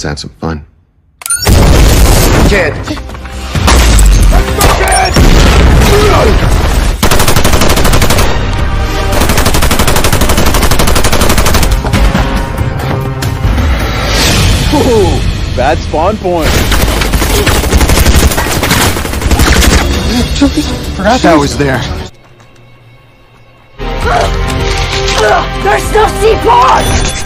Let's have some fun. Kid! Ooh, bad spawn point. Forgot that was there. There's no C4!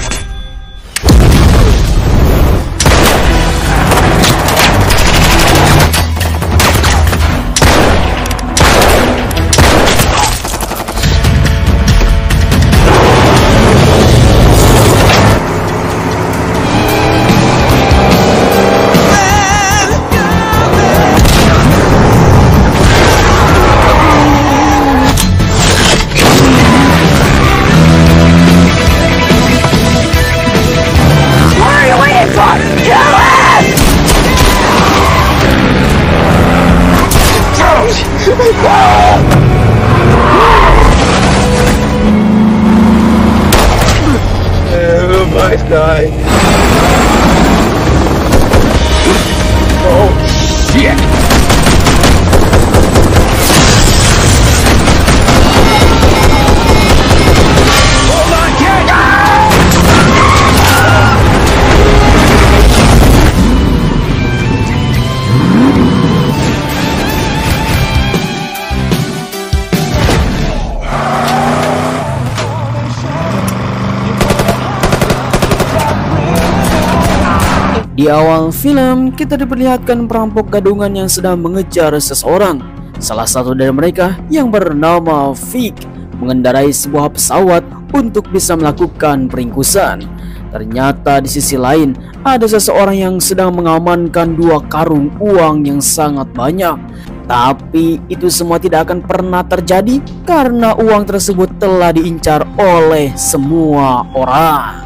Oh my God. Oh shit! Di awal film, kita diperlihatkan perampok gadungan yang sedang mengejar seseorang. Salah satu dari mereka yang bernama Vic mengendarai sebuah pesawat untuk bisa melakukan peringkusan. Ternyata di sisi lain, ada seseorang yang sedang mengamankan 2 karung uang yang sangat banyak. Tapi itu semua tidak akan pernah terjadi karena uang tersebut telah diincar oleh semua orang.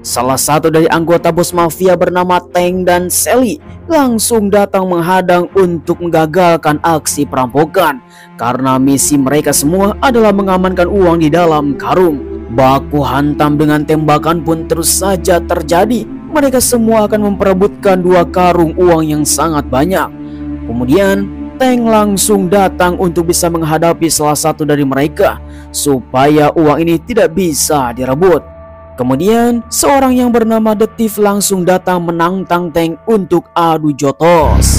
Salah satu dari anggota bos mafia bernama Tank dan Sally langsung datang menghadang untuk menggagalkan aksi perampokan karena misi mereka semua adalah mengamankan uang di dalam karung. Baku hantam dengan tembakan pun terus saja terjadi. Mereka semua akan memperebutkan 2 karung uang yang sangat banyak. Kemudian Tank langsung datang untuk bisa menghadapi salah satu dari mereka supaya uang ini tidak bisa direbut. Kemudian seorang yang bernama The Thief langsung datang menantang Tank untuk adu jotos.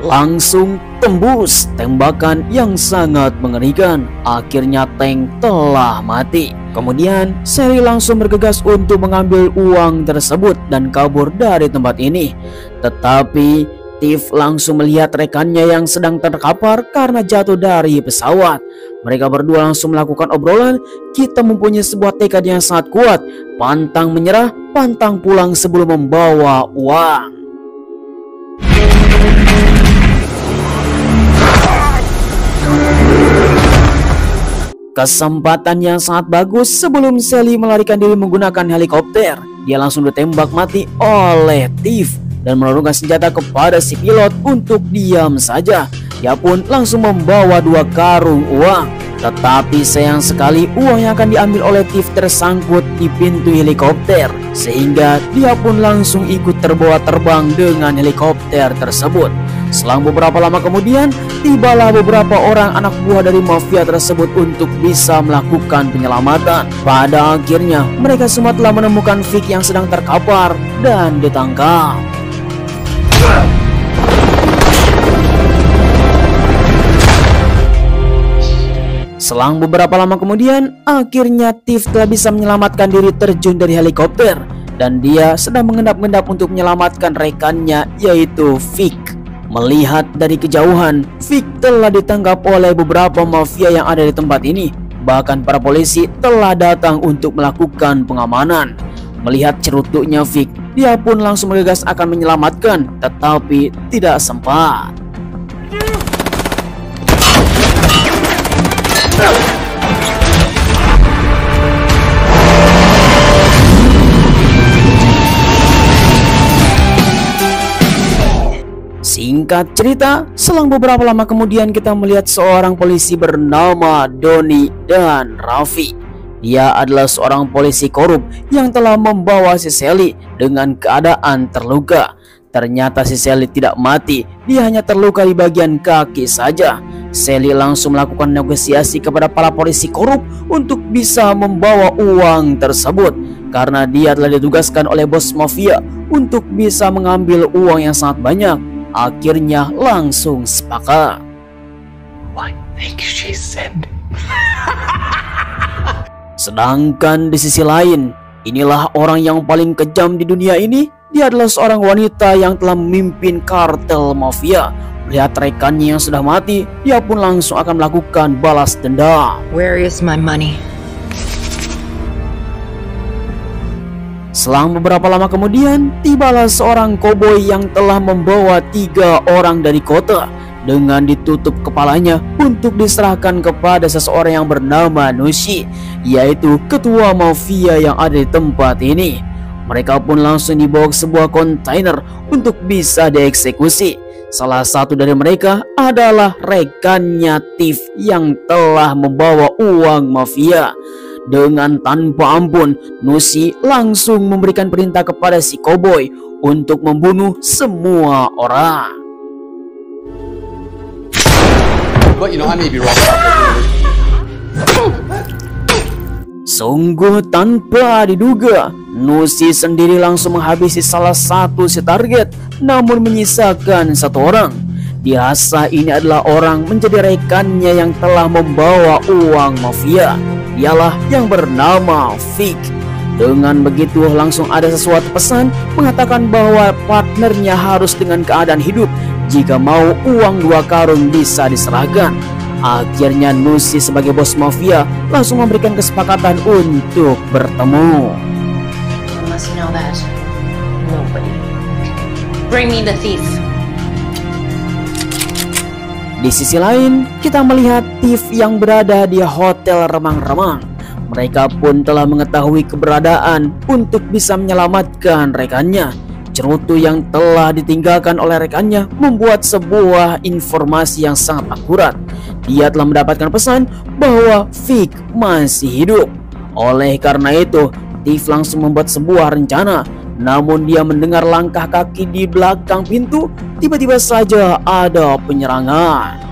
Langsung tembus tembakan yang sangat mengerikan. Akhirnya Tank telah mati. Kemudian Sally langsung bergegas untuk mengambil uang tersebut dan kabur dari tempat ini. Tetapi Thief langsung melihat rekannya yang sedang terkapar karena jatuh dari pesawat. Mereka berdua langsung melakukan obrolan. Kita mempunyai sebuah tekad yang sangat kuat. Pantang menyerah, pantang pulang sebelum membawa uang. Kesempatan yang sangat bagus sebelum Sally melarikan diri menggunakan helikopter. Dia langsung ditembak mati oleh Thief dan menurunkan senjata kepada si pilot untuk diam saja. Dia pun langsung membawa 2 karung uang. Tetapi sayang sekali uang yang akan diambil oleh Thief tersangkut di pintu helikopter, sehingga dia pun langsung ikut terbawa terbang dengan helikopter tersebut. Selang beberapa lama kemudian, tibalah beberapa orang anak buah dari mafia tersebut untuk bisa melakukan penyelamatan. Pada akhirnya, mereka semua telah menemukan Vic yang sedang terkapar dan ditangkap. Selang beberapa lama kemudian, akhirnya Thief telah bisa menyelamatkan diri terjun dari helikopter. Dan dia sedang mengendap-endap untuk menyelamatkan rekannya, yaitu Vic. Melihat dari kejauhan, Vic telah ditangkap oleh beberapa mafia yang ada di tempat ini. Bahkan para polisi telah datang untuk melakukan pengamanan. Melihat cerutuknya Vic, dia pun langsung bergegas akan menyelamatkan, tetapi tidak sempat. Singkat cerita, selang beberapa lama kemudian kita melihat seorang polisi bernama Donnie dan Raffi. Dia adalah seorang polisi korup yang telah membawa si Sally dengan keadaan terluka. Ternyata si Sally tidak mati, dia hanya terluka di bagian kaki saja. Sally langsung melakukan negosiasi kepada para polisi korup untuk bisa membawa uang tersebut, karena dia telah ditugaskan oleh bos mafia untuk bisa mengambil uang yang sangat banyak. Akhirnya langsung sepakat. What makes she send? Sedangkan di sisi lain, inilah orang yang paling kejam di dunia ini. Dia adalah seorang wanita yang telah memimpin kartel mafia. Melihat rekannya yang sudah mati, dia pun langsung akan melakukan balas dendam. Where is my money? Selang beberapa lama kemudian, tibalah seorang koboi yang telah membawa 3 orang dari kota dengan ditutup kepalanya untuk diserahkan kepada seseorang yang bernama Nushi, yaitu ketua mafia yang ada di tempat ini. Mereka pun langsung dibawa ke sebuah kontainer untuk bisa dieksekusi. Salah satu dari mereka adalah rekannya Tiff yang telah membawa uang mafia. Dengan tanpa ampun, Nushi langsung memberikan perintah kepada si koboi untuk membunuh semua orang. But you know, I may be wrong. Sungguh tanpa diduga, Nushi sendiri langsung menghabisi salah satu si target, namun menyisakan 1 orang. Dirasa ini adalah orang menjadi rekannya yang telah membawa uang mafia. Dialah yang bernama Vic. Dengan begitu langsung ada sesuatu pesan mengatakan bahwa partnernya harus dengan keadaan hidup jika mau uang 2 karung bisa diserahkan. Akhirnya Nushi sebagai bos mafia langsung memberikan kesepakatan untuk bertemu. You must know that nobody. Bring me the thief. Di sisi lain, kita melihat Tiff yang berada di hotel remang-remang. Mereka pun telah mengetahui keberadaan untuk bisa menyelamatkan rekannya. Cerutu yang telah ditinggalkan oleh rekannya membuat sebuah informasi yang sangat akurat. Dia telah mendapatkan pesan bahwa Vic masih hidup. Oleh karena itu, Tiff langsung membuat sebuah rencana. Namun dia mendengar langkah kaki di belakang pintu. Tiba-tiba saja ada penyerangan.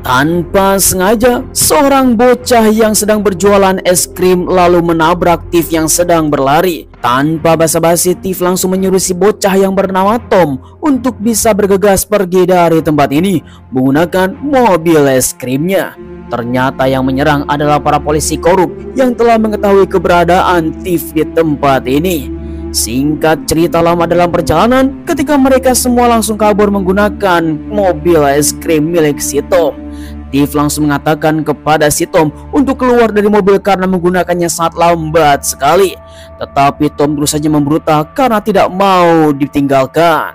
Tanpa sengaja, seorang bocah yang sedang berjualan es krim lalu menabrak Tiff yang sedang berlari. Tanpa basa-basi, Tiff langsung menyuruh si bocah yang bernama Tom untuk bisa bergegas pergi dari tempat ini menggunakan mobil es krimnya. Ternyata yang menyerang adalah para polisi korup yang telah mengetahui keberadaan Tiff di tempat ini. Singkat cerita, lama dalam perjalanan, ketika mereka semua langsung kabur menggunakan mobil es krim milik si Tom. Tiff langsung mengatakan kepada si Tom untuk keluar dari mobil karena menggunakannya sangat lambat sekali. Tetapi Tom terus saja memberontak karena tidak mau ditinggalkan.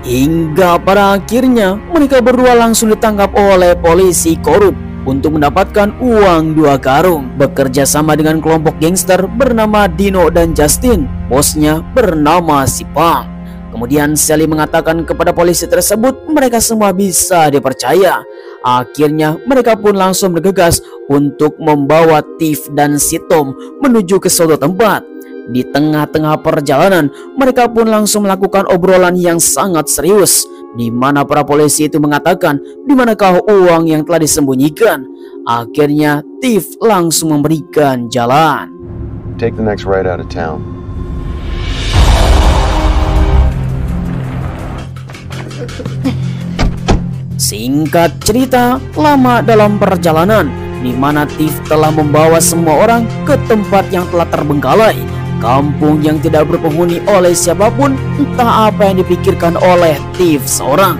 Hingga pada akhirnya mereka berdua langsung ditangkap oleh polisi korup untuk mendapatkan uang 2 karung. Bekerja sama dengan kelompok gangster bernama Dino dan Justin. Bosnya bernama Sipang. Kemudian Sally mengatakan kepada polisi tersebut mereka semua bisa dipercaya. Akhirnya mereka pun langsung bergegas untuk membawa Tiff dan si Tom menuju ke suatu tempat. Di tengah-tengah perjalanan, mereka pun langsung melakukan obrolan yang sangat serius, di mana para polisi itu mengatakan di manakah uang yang telah disembunyikan. Akhirnya Tiff langsung memberikan jalan. Take the next right out of town. Singkat cerita, lama dalam perjalanan di mana Tiff telah membawa semua orang ke tempat yang telah terbengkalai, kampung yang tidak berpenghuni oleh siapapun, entah apa yang dipikirkan oleh Tiff seorang.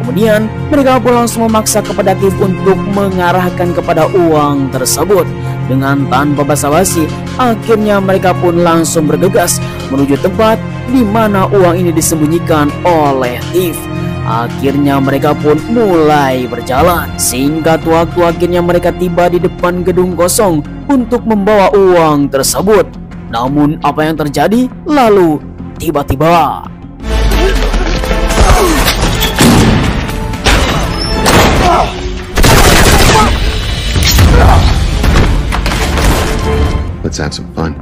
Kemudian mereka pun langsung memaksa kepada Tiff untuk mengarahkan kepada uang tersebut. Dengan tanpa basa-basi, akhirnya mereka pun langsung bergegas menuju tempat di mana uang ini disembunyikan oleh Tiff. Akhirnya mereka pun mulai berjalan. Singkat waktu, akhirnya mereka tiba di depan gedung kosong untuk membawa uang tersebut. Namun apa yang terjadi? Lalu tiba-tiba Let's have some fun.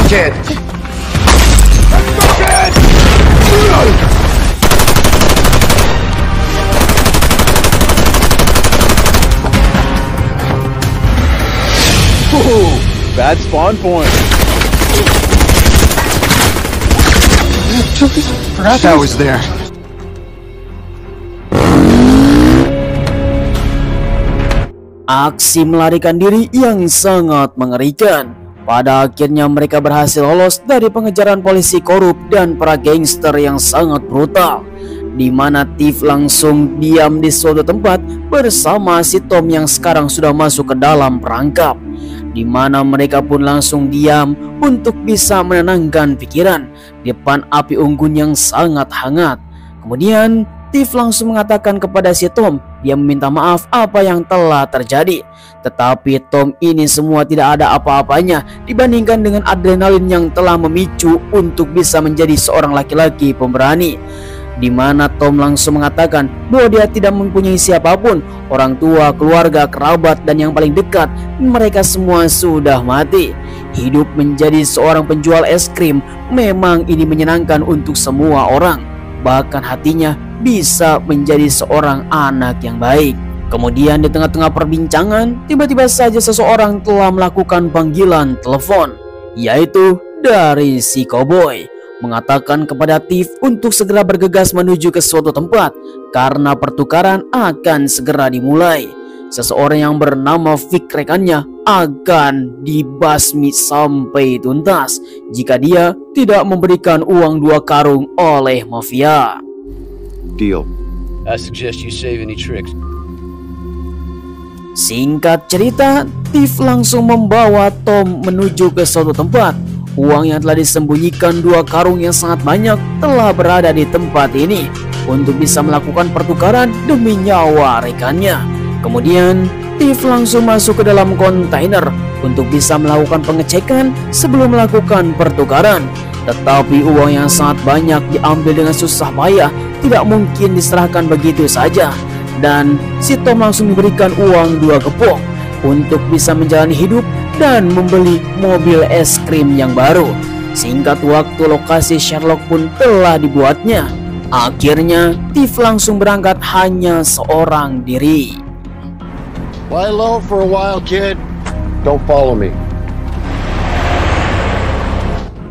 Kid! Let's go, kid! Ooh, bad spawn point. Forgot that was there. aksi melarikan diri yang sangat mengerikan. Pada akhirnya mereka berhasil lolos dari pengejaran polisi korup dan para gangster yang sangat brutal, di mana Tiff langsung diam di suatu tempat bersama si Tom yang sekarang sudah masuk ke dalam perangkap, di mana mereka pun langsung diam untuk bisa menenangkan pikiran di depan api unggun yang sangat hangat. Kemudian Tiff langsung mengatakan kepada si Tom, dia meminta maaf apa yang telah terjadi. Tetapi Tom ini semua tidak ada apa-apanya dibandingkan dengan adrenalin yang telah memicu untuk bisa menjadi seorang laki-laki pemberani. Di mana Tom langsung mengatakan bahwa dia tidak mempunyai siapapun, orang tua, keluarga, kerabat, dan yang paling dekat, mereka semua sudah mati. Hidup menjadi seorang penjual es krim memang ini menyenangkan untuk semua orang. Bahkan hatinya bisa menjadi seorang anak yang baik. Kemudian di tengah-tengah perbincangan, tiba-tiba saja seseorang telah melakukan panggilan telepon, yaitu dari si cowboy, mengatakan kepada Tiff untuk segera bergegas menuju ke suatu tempat karena pertukaran akan segera dimulai. Seseorang yang bernama Vic, rekannya, akan dibasmi sampai tuntas jika dia tidak memberikan uang 2 karung oleh mafia. Deal. I suggest you save any tricks. Singkat cerita, Tiff langsung membawa Tom menuju ke suatu tempat. Uang yang telah disembunyikan 2 karung yang sangat banyak telah berada di tempat ini untuk bisa melakukan pertukaran demi nyawa rekannya. Kemudian Tiff langsung masuk ke dalam kontainer untuk bisa melakukan pengecekan sebelum melakukan pertukaran. Tetapi uang yang sangat banyak diambil dengan susah payah, tidak mungkin diserahkan begitu saja. Dan si Tom langsung diberikan uang 2 gepok untuk bisa menjalani hidup dan membeli mobil es krim yang baru. Singkat waktu, lokasi Sherlock pun telah dibuatnya. Akhirnya Tiff langsung berangkat hanya seorang diri. Lie low for a while, kid. Don't follow me.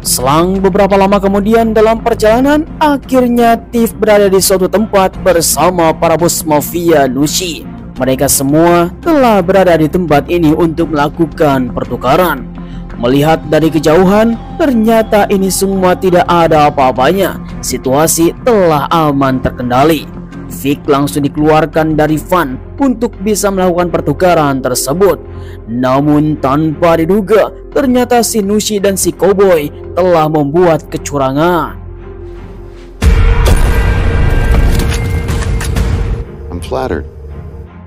Selang beberapa lama kemudian dalam perjalanan, akhirnya Tiff berada di suatu tempat bersama para bos mafia Nushi. Mereka semua telah berada di tempat ini untuk melakukan pertukaran. Melihat dari kejauhan, ternyata ini semua tidak ada apa-apanya. Situasi telah aman terkendali. Vic langsung dikeluarkan dari van untuk bisa melakukan pertukaran tersebut. Namun tanpa diduga, ternyata si Nushi dan si cowboy telah membuat kecurangan. I'm flattered.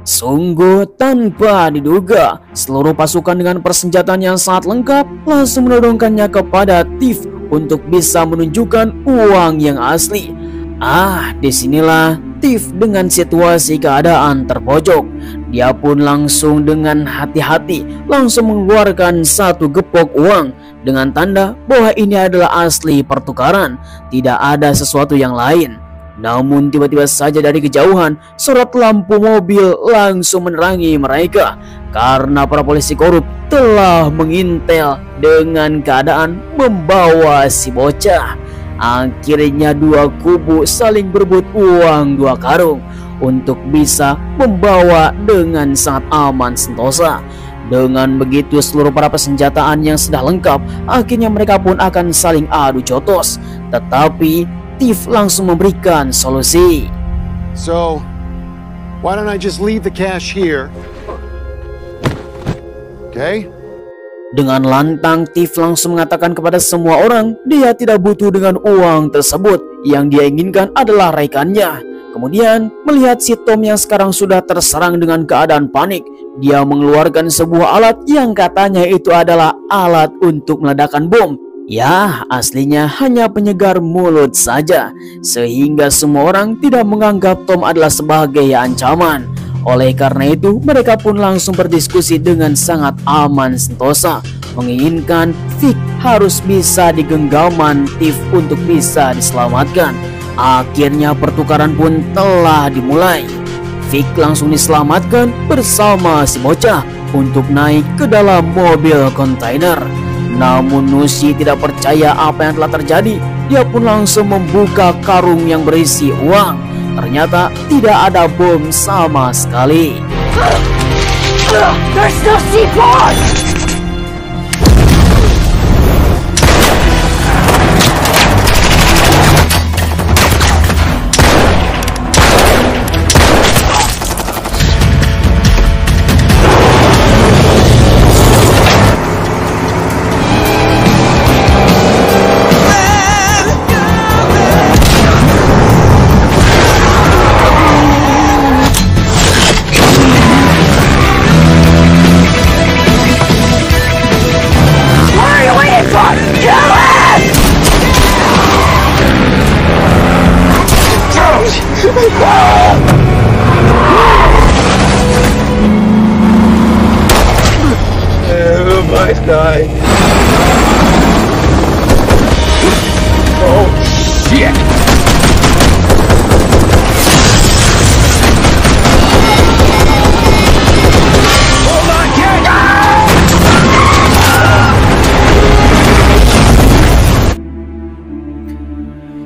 Sungguh tanpa diduga, seluruh pasukan dengan persenjataan yang sangat lengkap langsung menodongkannya kepada Tiff untuk bisa menunjukkan uang yang asli. Disinilah Tiff dengan situasi keadaan terpojok. Dia pun langsung dengan hati-hati langsung mengeluarkan 1 gepok uang dengan tanda bahwa ini adalah asli pertukaran, tidak ada sesuatu yang lain. Namun tiba-tiba saja dari kejauhan, sorot lampu mobil langsung menerangi mereka karena para polisi korup telah mengintel dengan keadaan membawa si bocah. Akhirnya dua kubu saling berebut uang 2 karung untuk bisa membawa dengan sangat aman sentosa. Dengan begitu seluruh para persenjataan yang sudah lengkap, akhirnya mereka pun akan saling adu jotos. Tetapi Tiff langsung memberikan solusi. So, why don't I just leave the cash here? Okay? Dengan lantang, Tiff langsung mengatakan kepada semua orang dia tidak butuh dengan uang tersebut. Yang dia inginkan adalah rekannya. Kemudian, melihat si Tom yang sekarang sudah terserang dengan keadaan panik, dia mengeluarkan sebuah alat yang katanya itu adalah alat untuk meledakkan bom. Ya, aslinya hanya penyegar mulut saja, sehingga semua orang tidak menganggap Tom adalah sebagai ancaman. Oleh karena itu, mereka pun langsung berdiskusi dengan sangat aman sentosa, menginginkan Vic harus bisa digenggaman Tiff untuk bisa diselamatkan. Akhirnya pertukaran pun telah dimulai. Vic langsung diselamatkan bersama si bocah untuk naik ke dalam mobil kontainer. Namun Nushi tidak percaya apa yang telah terjadi. Dia pun langsung membuka karung yang berisi uang. Ternyata tidak ada bom sama sekali. There's no C4! Might die. Oh, shit! Hold on, kid!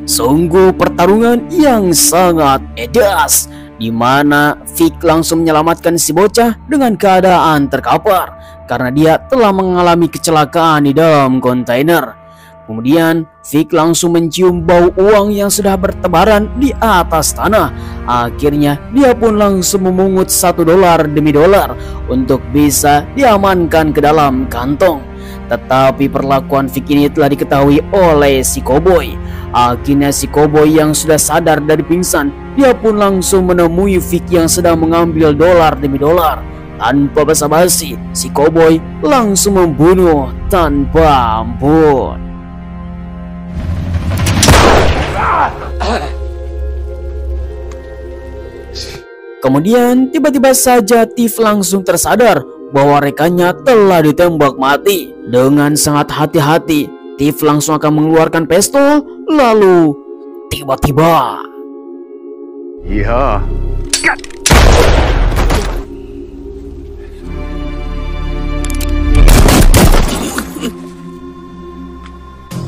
Sungguh pertarungan yang sangat edas, di mana Vic langsung menyelamatkan si bocah dengan keadaan terkapar karena dia telah mengalami kecelakaan di dalam kontainer. Kemudian Vic langsung mencium bau uang yang sudah bertebaran di atas tanah. Akhirnya dia pun langsung memungut $1 demi dolar untuk bisa diamankan ke dalam kantong. Tetapi perlakuan Vic ini telah diketahui oleh si koboi. Akhirnya si koboi yang sudah sadar dari pingsan, dia pun langsung menemui Vic yang sedang mengambil dolar demi dolar. Tanpa basa-basi, si koboi langsung membunuh tanpa ampun. Kemudian tiba-tiba saja Tiff langsung tersadar bahwa rekannya telah ditembak mati. Dengan sangat hati-hati, Tiff langsung akan mengeluarkan pistol. Lalu tiba-tiba Yeah.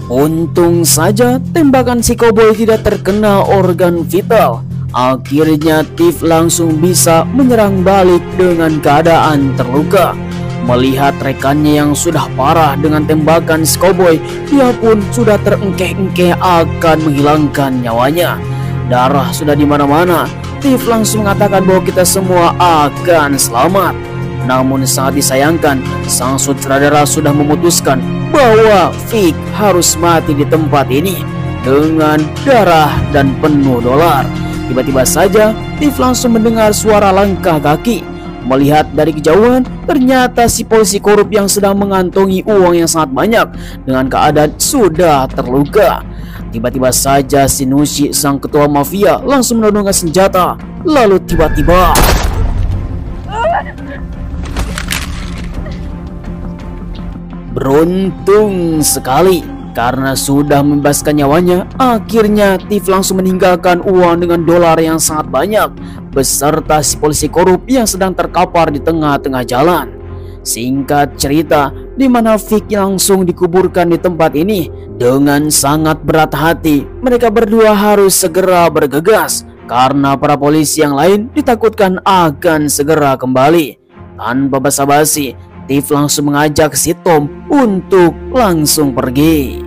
untung saja tembakan si koboi tidak terkena organ vital. Akhirnya Tiff langsung bisa menyerang balik dengan keadaan terluka. Melihat rekannya yang sudah parah dengan tembakan si koboi, dia pun sudah terengkeh-engkeh akan menghilangkan nyawanya. Darah sudah di mana-mana. Tiff langsung mengatakan bahwa kita semua akan selamat. Namun sangat disayangkan, sang sutradara sudah memutuskan bahwa Vic harus mati di tempat ini dengan darah dan penuh dolar. Tiba-tiba saja Tiff langsung mendengar suara langkah kaki. Melihat dari kejauhan, ternyata si polisi korup yang sedang mengantongi uang yang sangat banyak dengan keadaan sudah terluka. Tiba-tiba saja si Nushi, sang ketua mafia, langsung menodongkan senjata. Lalu tiba-tiba beruntung sekali, Karena sudah membebaskan nyawanya, akhirnya Tiff langsung meninggalkan uang dengan dolar yang sangat banyak beserta si polisi korup yang sedang terkapar di tengah-tengah jalan. Singkat cerita, di mana Vic langsung dikuburkan di tempat ini. Dengan sangat berat hati, mereka berdua harus segera bergegas karena para polisi yang lain ditakutkan akan segera kembali. Tanpa basa-basi, Tiff langsung mengajak si Tom untuk langsung pergi.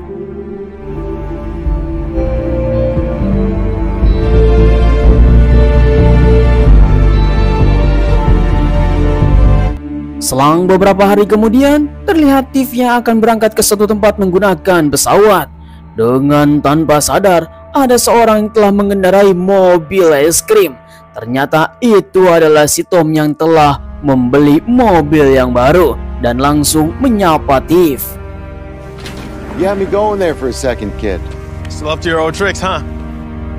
Selang beberapa hari kemudian, terlihat Tiff yang akan berangkat ke suatu tempat menggunakan pesawat. Dengan tanpa sadar, ada seorang yang telah mengendarai mobil es krim. Ternyata itu adalah si Tom yang telah membeli mobil yang baru dan langsung menyapa Tiff. You had me going there for a second, kid. Still up to your old tricks, huh?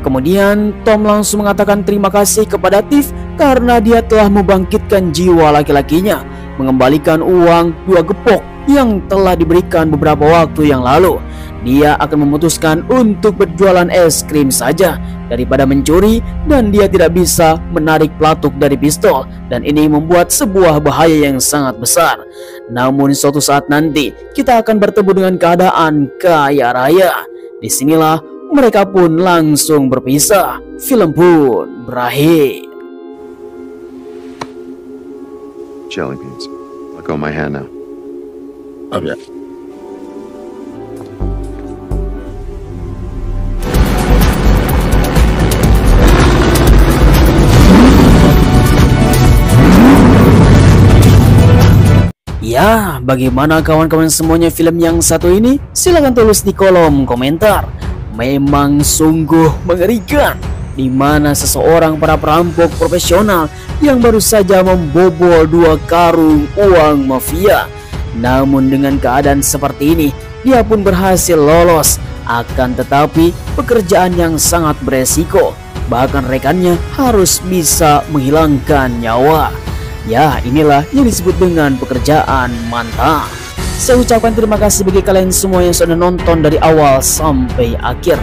Kemudian Tom langsung mengatakan terima kasih kepada Tiff karena dia telah membangkitkan jiwa laki-lakinya, mengembalikan uang 2 gepok yang telah diberikan beberapa waktu yang lalu. Dia akan memutuskan untuk berjualan es krim saja daripada mencuri, dan dia tidak bisa menarik pelatuk dari pistol, dan ini membuat sebuah bahaya yang sangat besar. Namun suatu saat nanti kita akan bertemu dengan keadaan kaya raya. Disinilah mereka pun langsung berpisah. Film pun berakhir. Jelly beans. Let go of my hand now. Okay. Ya, bagaimana kawan-kawan semuanya film yang satu ini? Silahkan tulis di kolom komentar. Memang sungguh mengerikan, di mana seseorang para perampok profesional yang baru saja membobol 2 karung uang mafia. Namun dengan keadaan seperti ini, dia pun berhasil lolos. Akan tetapi pekerjaan yang sangat beresiko, bahkan rekannya harus bisa menghilangkan nyawa. Ya, inilah yang disebut dengan pekerjaan mantap. Saya ucapkan terima kasih bagi kalian semua yang sudah nonton dari awal sampai akhir.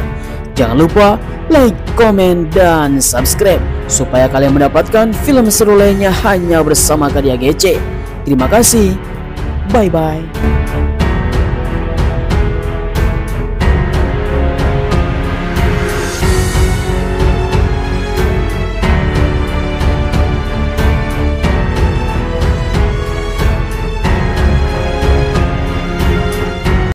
Jangan lupa like, komen, dan subscribe supaya kalian mendapatkan film seru lainnya hanya bersama Karya GC. Terima kasih. Bye-bye.